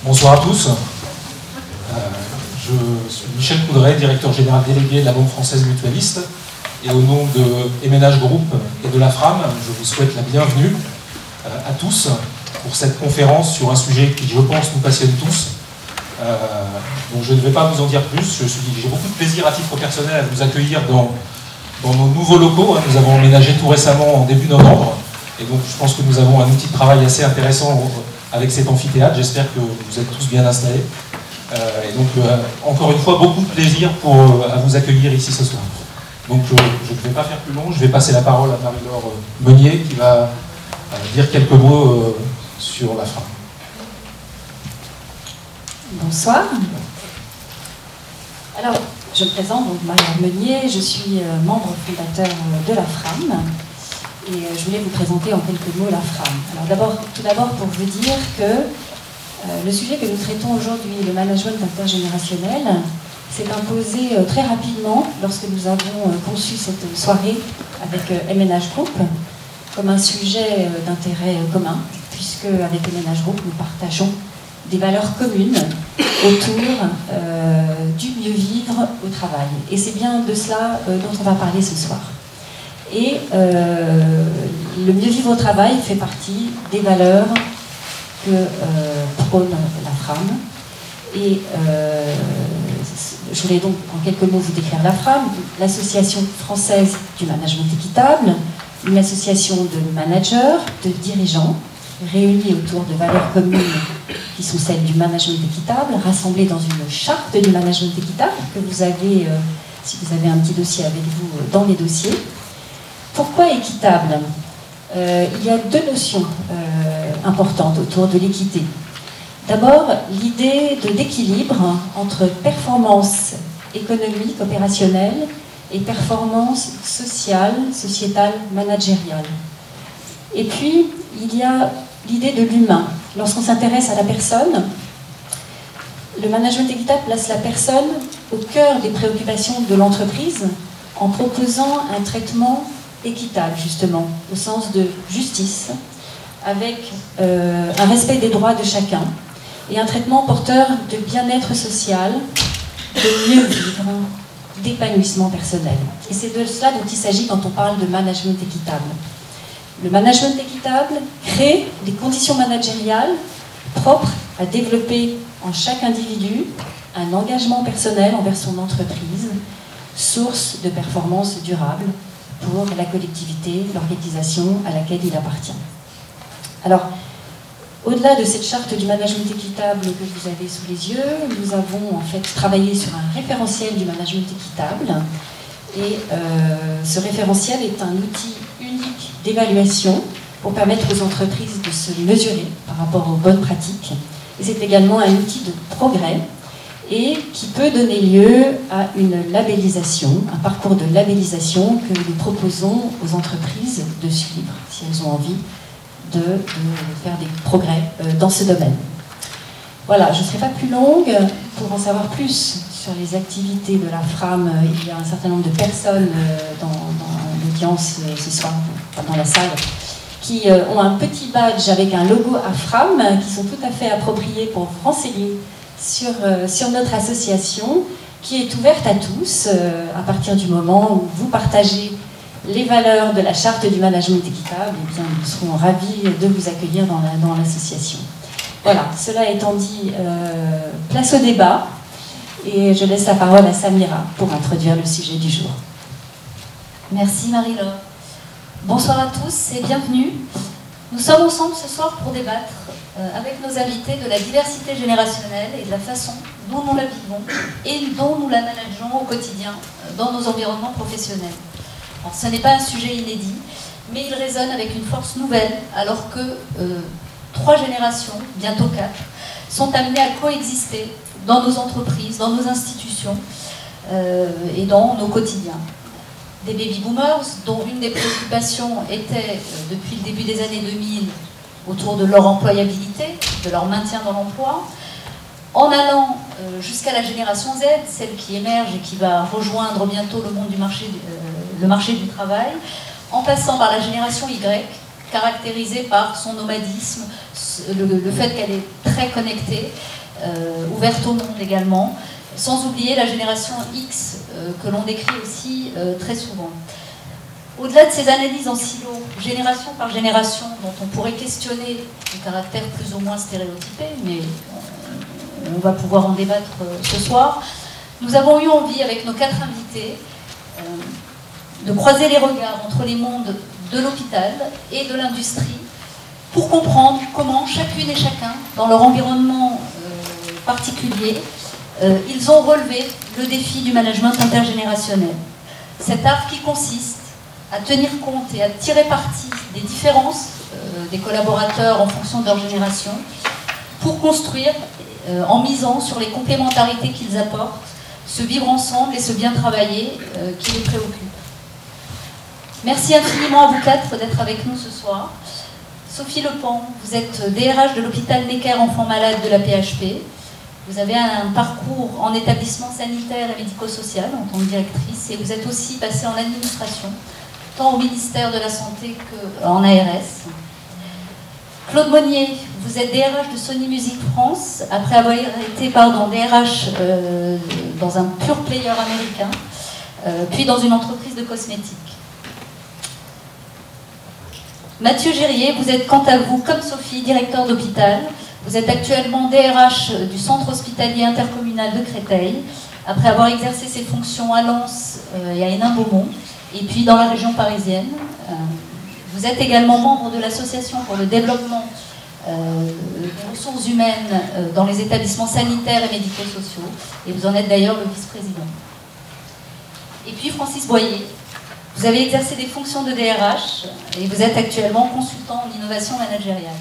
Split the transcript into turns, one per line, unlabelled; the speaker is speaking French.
Bonsoir à tous. Je suis Michel Coudray, directeur général délégué de la Banque Française Mutualiste. Et au nom de MNH Group et de la FRAM, je vous souhaite la bienvenue à tous pour cette conférence sur un sujet qui, je pense, nous passionne tous. Donc je ne vais pas vous en dire plus. J'ai beaucoup de plaisir à titre personnel à vous accueillir dans nos nouveaux locaux. Nous avons emménagé tout récemment en début novembre. Et donc je pense que nous avons un outil de travail assez intéressant avec cet amphithéâtre. J'espère que vous êtes tous bien installés. Et donc encore une fois, beaucoup de plaisir à vous accueillir ici ce soir. Donc je ne vais pas faire plus long, je vais passer la parole à Marie-Laure Meunier qui va dire quelques mots sur la FRAM.
Bonsoir. Alors, je me présente, donc Marie-Laure Meunier, je suis membre fondateur de la FRAM et je voulais vous présenter en quelques mots la FRAM. Alors tout d'abord pour vous dire que le sujet que nous traitons aujourd'hui, le management intergénérationnel, s'est imposé très rapidement lorsque nous avons conçu cette soirée avec MNH Group comme un sujet d'intérêt commun, puisque avec MNH Group, nous partageons des valeurs communes autour du mieux vivre au travail. Et c'est bien de cela dont on va parler ce soir. Et le mieux vivre au travail fait partie des valeurs que prône la FRAM. Et je voulais donc en quelques mots vous décrire la FRAM, l'Association française du management équitable, une association de managers, de dirigeants, réunis autour de valeurs communes qui sont celles du management équitable, rassemblées dans une charte du management équitable que vous avez, si vous avez un petit dossier avec vous, dans les dossiers. Pourquoi équitable ? Il y a deux notions importantes autour de l'équité. D'abord, l'idée d'équilibre entre performance économique, opérationnelle, et performance sociale, sociétale, managériale. Et puis, il y a l'idée de l'humain. Lorsqu'on s'intéresse à la personne, le management équitable place la personne au cœur des préoccupations de l'entreprise en proposant un traitement équitable, justement, au sens de justice, avec un respect des droits de chacun et un traitement porteur de bien-être social, de mieux vivre, d'épanouissement personnel. Et c'est de cela dont il s'agit quand on parle de management équitable. Le management équitable crée des conditions managériales propres à développer en chaque individu un engagement personnel envers son entreprise, source de performance durable pour la collectivité, l'organisation à laquelle il appartient. Alors, au-delà de cette charte du management équitable que vous avez sous les yeux, nous avons en fait travaillé sur un référentiel du management équitable. Et ce référentiel est un outil unique d'évaluation pour permettre aux entreprises de se mesurer par rapport aux bonnes pratiques. Et c'est également un outil de progrès et qui peut donner lieu à une labellisation, un parcours de labellisation que nous proposons aux entreprises de suivre si elles ont envie de faire des progrès dans ce domaine. Voilà, je ne serai pas plus longue. Pour en savoir plus sur les activités de la FRAM, il y a un certain nombre de personnes dans l'audience ce soir, dans la salle, qui ont un petit badge avec un logo à FRAM, qui sont tout à fait appropriés pour vous renseigner sur notre association, qui est ouverte à tous, à partir du moment où vous partagez les valeurs de la charte du management équitable, eh bien, nous serons ravis de vous accueillir dans l'association. Voilà, cela étant dit, place au débat, et je laisse la parole à Samira pour introduire le sujet du jour.
Merci Marie-Laure. Bonsoir à tous et bienvenue. Nous sommes ensemble ce soir pour débattre avec nos invités de la diversité générationnelle et de la façon dont nous la vivons et dont nous la manageons au quotidien dans nos environnements professionnels. Alors, ce n'est pas un sujet inédit, mais il résonne avec une force nouvelle, alors que 3 générations, bientôt 4, sont amenées à coexister dans nos entreprises, dans nos institutions et dans nos quotidiens. Des baby-boomers, dont une des préoccupations était, depuis le début des années 2000, autour de leur employabilité, de leur maintien dans l'emploi, en allant jusqu'à la génération Z, celle qui émerge et qui va rejoindre bientôt le monde du marché, le marché du travail, en passant par la génération Y, caractérisée par son nomadisme, le fait qu'elle est très connectée, ouverte au monde également, sans oublier la génération X que l'on décrit aussi très souvent. Au-delà de ces analyses en silo, génération par génération, dont on pourrait questionner le caractère plus ou moins stéréotypé, mais on va pouvoir en débattre ce soir, nous avons eu envie, avec nos 4 invités, de croiser les regards entre les mondes de l'hôpital et de l'industrie pour comprendre comment chacune et chacun, dans leur environnement particulier, ils ont relevé le défi du management intergénérationnel. Cet art qui consiste à tenir compte et à tirer parti des différences des collaborateurs en fonction de leur génération pour construire, en misant sur les complémentarités qu'ils apportent, ce vivre ensemble et ce bien travailler qui les préoccupe. Merci infiniment à vous 4 d'être avec nous ce soir. Sophie Lepan, vous êtes DRH de l'hôpital Necker Enfants Malades de la PHP. Vous avez un parcours en établissement sanitaire et médico-social en tant que directrice et vous êtes aussi passée en administration, tant au ministère de la Santé qu'en ARS. Claude Monnier, vous êtes DRH de Sony Music France, après avoir été DRH dans un pure player américain, puis dans une entreprise de cosmétiques. Mathieu Gérier, vous êtes quant à vous, comme Sophie, directeur d'hôpital. Vous êtes actuellement DRH du centre hospitalier intercommunal de Créteil, après avoir exercé ses fonctions à Lens et à Hénin-Beaumont, et puis dans la région parisienne. Vous êtes également membre de l'association pour le développement des ressources humaines dans les établissements sanitaires et médico-sociaux, et vous en êtes d'ailleurs le vice-président. Et puis Francis Boyer, vous avez exercé des fonctions de DRH, et vous êtes actuellement consultant en innovation managériale.